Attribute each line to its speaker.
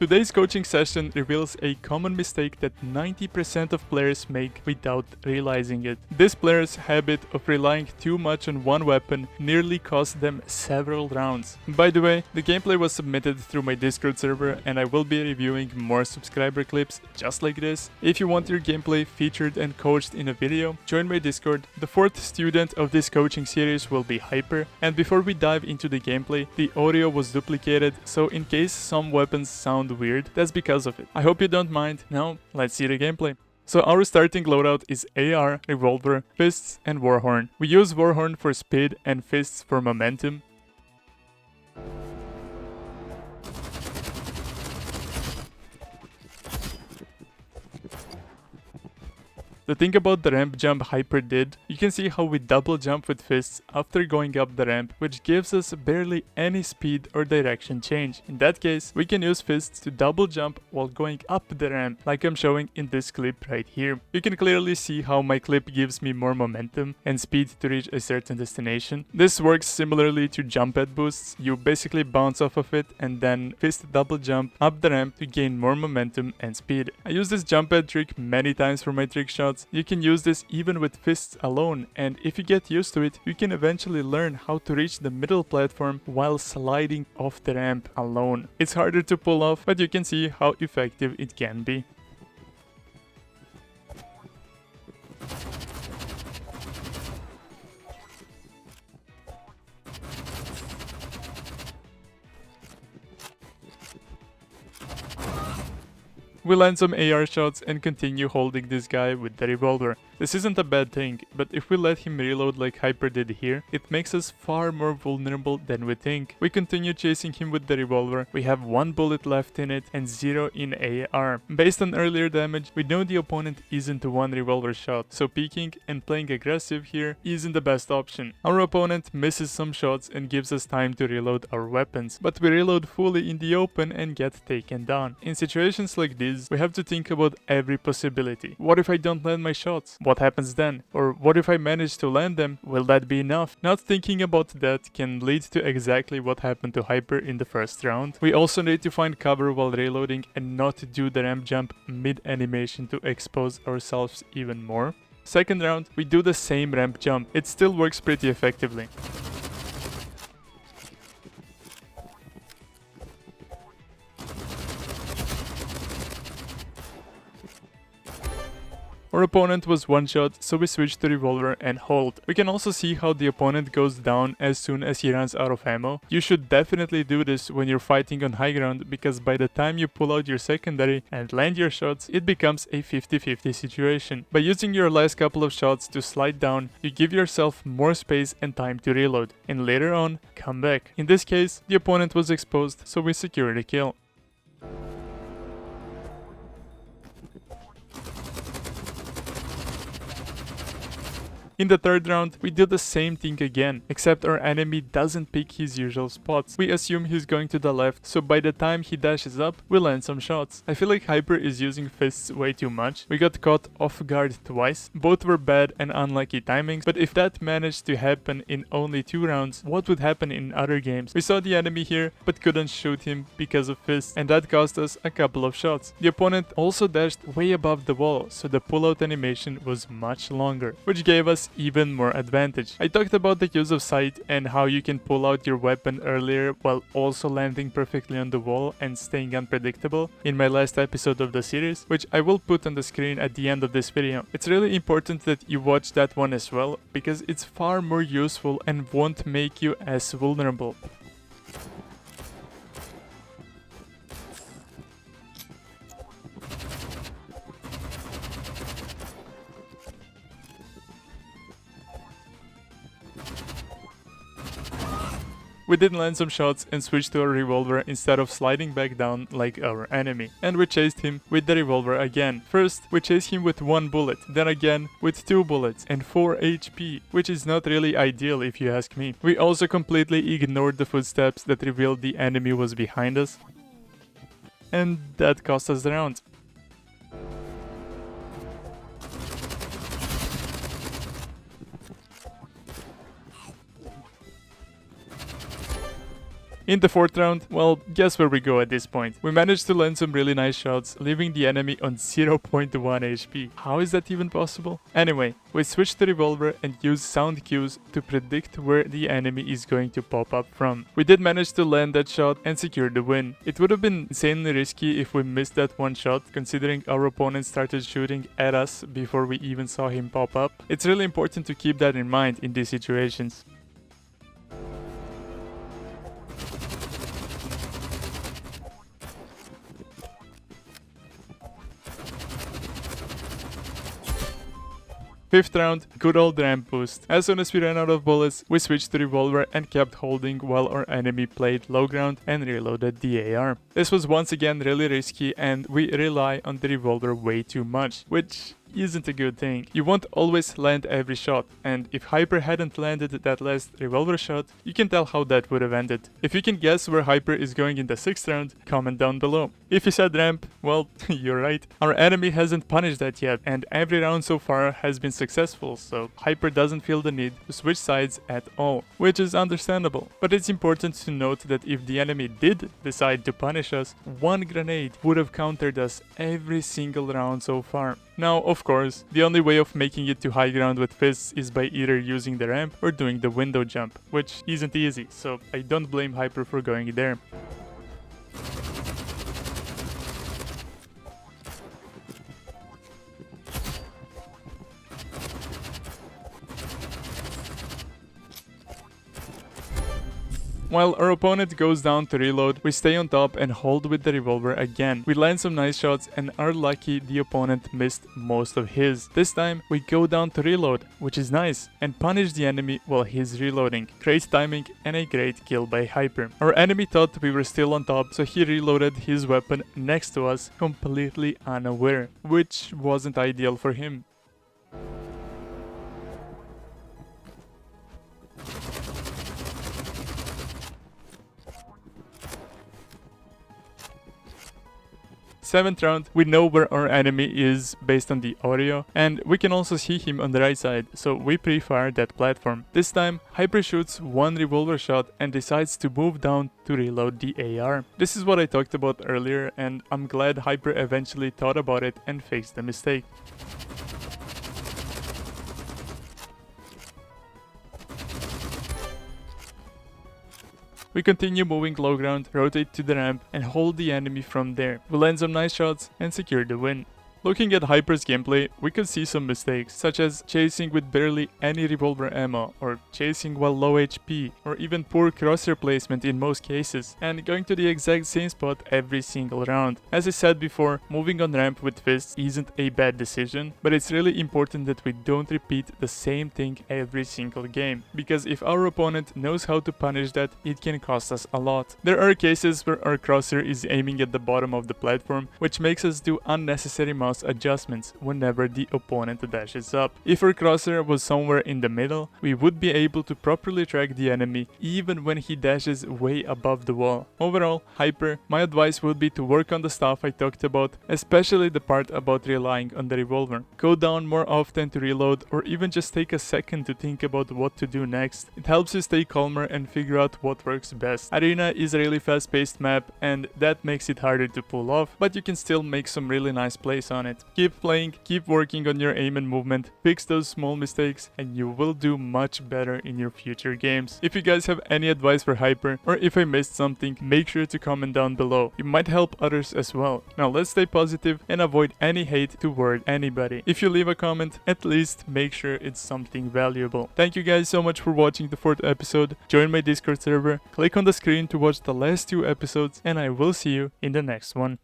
Speaker 1: Today's coaching session reveals a common mistake that 90% of players make without realizing it. This player's habit of relying too much on one weapon nearly cost them several rounds. By the way, the gameplay was submitted through my Discord server and I will be reviewing more subscriber clips just like this. If you want your gameplay featured and coached in a video, join my Discord. The fourth student of this coaching series will be Hyper, and before we dive into the gameplay, the audio was duplicated, so in case some weapons sound weird, that's because of it. I hope you don't mind. Now, let's see the gameplay. So our starting loadout is AR, Revolver, Fists, and Warhorn. We use Warhorn for speed and Fists for momentum. The thing about the ramp jump Hyper did, you can see how we double jump with fists after going up the ramp, which gives us barely any speed or direction change. In that case, we can use fists to double jump while going up the ramp, like I'm showing in this clip right here. You can clearly see how my clip gives me more momentum and speed to reach a certain destination. This works similarly to jump pad boosts. You basically bounce off of it and then fist double jump up the ramp to gain more momentum and speed. I use this jump pad trick many times for my trick shots. You can use this even with fists alone, and if you get used to it, you can eventually learn how to reach the middle platform while sliding off the ramp alone. It's harder to pull off, but you can see how effective it can be. We land some AR shots and continue holding this guy with the revolver. This isn't a bad thing, but if we let him reload like Hyper did here, it makes us far more vulnerable than we think. We continue chasing him with the revolver, we have 1 bullet left in it and 0 in AR. Based on earlier damage, we know the opponent isn't one revolver shot, so peeking and playing aggressive here isn't the best option. Our opponent misses some shots and gives us time to reload our weapons, but we reload fully in the open and get taken down. In situations like this, we have to think about every possibility. What if I don't land my shots? What happens then? Or what if I manage to land them? Will that be enough? Not thinking about that can lead to exactly what happened to Hyper in the first round. We also need to find cover while reloading and not do the ramp jump mid-animation to expose ourselves even more. Second round, we do the same ramp jump. It still works pretty effectively. Our opponent was one shot, so we switched to revolver and hold. We can also see how the opponent goes down as soon as he runs out of ammo. You should definitely do this when you're fighting on high ground, because by the time you pull out your secondary and land your shots, it becomes a 50-50 situation. By using your last couple of shots to slide down, you give yourself more space and time to reload, and later on, come back. In this case, the opponent was exposed, so we secured a kill. In the third round, we do the same thing again, except our enemy doesn't pick his usual spots. We assume he's going to the left, so by the time he dashes up, we land some shots. I feel like Hyper is using fists way too much. We got caught off guard twice. Both were bad and unlucky timings, but if that managed to happen in only 2 rounds, what would happen in other games? We saw the enemy here, but couldn't shoot him because of fists, and that cost us a couple of shots. The opponent also dashed way above the wall, so the pullout animation was much longer, which gave us even more advantage. I talked about the use of sight and how you can pull out your weapon earlier while also landing perfectly on the wall and staying unpredictable in my last episode of the series, which I will put on the screen at the end of this video. It's really important that you watch that one as well, because it's far more useful and won't make you as vulnerable. We did land some shots and switched to a revolver instead of sliding back down like our enemy. And we chased him with the revolver again. First, we chased him with 1 bullet, then again with 2 bullets and 4 HP, which is not really ideal if you ask me. We also completely ignored the footsteps that revealed the enemy was behind us. And that cost us the round. In the 4th round, well, guess where we go at this point. We managed to land some really nice shots, leaving the enemy on 0.1 HP. How is that even possible? Anyway, we switched the revolver and used sound cues to predict where the enemy is going to pop up from. We did manage to land that shot and secure the win. It would have been insanely risky if we missed that one shot, considering our opponent started shooting at us before we even saw him pop up. It's really important to keep that in mind in these situations. Fifth round, good old ramp boost. As soon as we ran out of bullets, we switched to revolver and kept holding while our enemy played low ground and reloaded the AR. This was once again really risky and we rely on the revolver way too much, which isn't a good thing. You won't always land every shot, and if Hyper hadn't landed that last revolver shot, you can tell how that would have ended. If you can guess where Hyper is going in the 6th round, comment down below. If you said ramp, well, you're right. Our enemy hasn't punished that yet, and every round so far has been successful, so Hyper doesn't feel the need to switch sides at all, which is understandable. But it's important to note that if the enemy did decide to punish us, one grenade would have countered us every single round so far. Now, of course, the only way of making it to high ground with fists is by either using the ramp or doing the window jump, which isn't easy, so I don't blame Hyper for going there. While our opponent goes down to reload, we stay on top and hold with the revolver again. We land some nice shots and are lucky the opponent missed most of his. This time we go down to reload, which is nice, and punish the enemy while he's reloading. Great timing and a great kill by Hyper. Our enemy thought we were still on top, so he reloaded his weapon next to us completely unaware, which wasn't ideal for him. Seventh round, we know where our enemy is based on the audio, and we can also see him on the right side, so we pre-fire that platform. This time, Hyper shoots one revolver shot and decides to move down to reload the AR. This is what I talked about earlier, and I'm glad Hyper eventually thought about it and fixed the mistake. We continue moving low ground, rotate to the ramp, and hold the enemy from there. We land some nice shots and secure the win. Looking at Hyper's gameplay, we could see some mistakes, such as chasing with barely any revolver ammo, or chasing while low HP, or even poor crosshair placement in most cases, and going to the exact same spot every single round. As I said before, moving on ramp with fists isn't a bad decision, but it's really important that we don't repeat the same thing every single game, because if our opponent knows how to punish that, it can cost us a lot. There are cases where our crosshair is aiming at the bottom of the platform, which makes us do unnecessary mouse adjustments whenever the opponent dashes up. If our crosshair was somewhere in the middle, we would be able to properly track the enemy even when he dashes way above the wall. Overall, Hyper, my advice would be to work on the stuff I talked about, especially the part about relying on the revolver. Go down more often to reload, or even just take a second to think about what to do next. It helps you stay calmer and figure out what works best. Arena is a really fast-paced map, and that makes it harder to pull off, but you can still make some really nice plays on it. Keep playing, keep working on your aim and movement, fix those small mistakes, and you will do much better in your future games. If you guys have any advice for Hyper, or if I missed something, make sure to comment down below. It might help others as well. Now let's stay positive and avoid any hate toward anybody. If you leave a comment, at least make sure it's something valuable. Thank you guys so much for watching the 4th episode. Join my Discord server, click on the screen to watch the last 2 episodes, and I will see you in the next one.